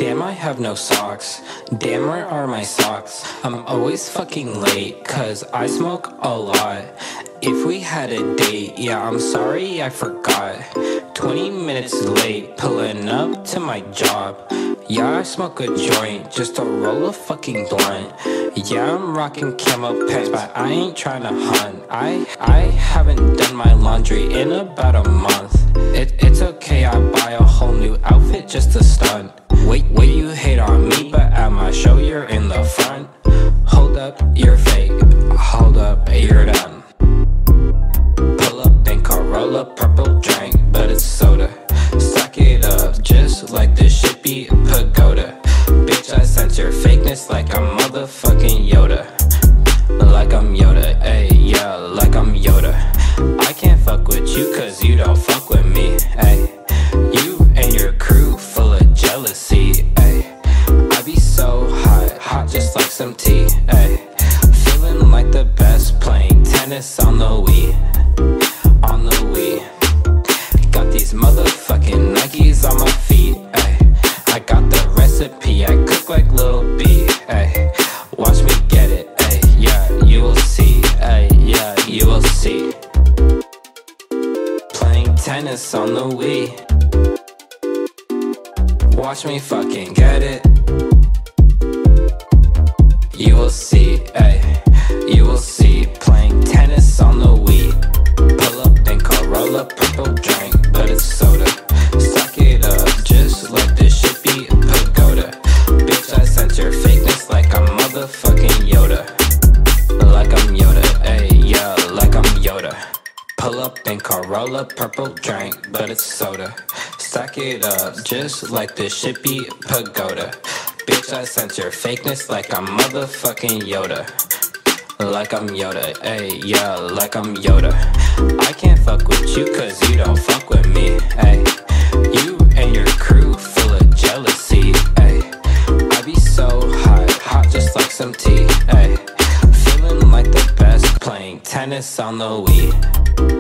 Damn, I have no socks. Damn, where are my socks? I'm always fucking late, cause I smoke a lot. If we had a date, yeah, I'm sorry, I forgot. 20 minutes late, pulling up to my job. Yeah, I smoke a joint, just to roll a fucking blunt. Yeah, I'm rocking camo pants, but I ain't tryna hunt. I haven't done my laundry in about a month. It's okay, I buy a whole new outfit just to stunt. Wait, you hate on me, but at my show you're in the front. Hold up, you're fake. Hold up, you're done. Pull up, then call, roll up, purple drink, but it's soda. Stack it up, just like this shit be a pagoda. Bitch, I sense your fakeness like I'm motherfucking Yoda. Like I'm Yoda, ayy, yeah, like I'm Yoda. I can't fuck with you cause you don't fuck with me, ayy. You and your crew full of jealousy, ayy. I be so hot just like some tea, ayy. Feeling like the best, playing tennis on the Wii. On the Wii. Got these motherfucking Nikes on my feet, ayy. I got the recipe, I cook like Lil B, ayy. Watch me get it, ayy, yeah, you will see, ayy, yeah, you will see. Playing tennis on the Wii. Watch me fucking get it. You will see, ayy, you will see. Playing tennis on the Wii. Pull up, then call, roll up, purple drink, but it's soda. Stack it up, just like this shit be a pagoda. Bitch, I sense your fakeness like I'm motherfucking Yoda. Like I'm Yoda, ayy, yeah, like I'm Yoda. Pull up, then call, roll up, purple drink, but it's soda. Stack it up, just like this shit be a pagoda. Bitch, I sense your fakeness like I'm motherfucking Yoda. Like I'm Yoda, ayy, yeah, like I'm Yoda. I can't fuck with you cause you don't fuck with me, ayy. You and your crew full of jealousy, ayy. I be so hot just like some tea, ayy. Feeling like the best, playing tennis on the Wii.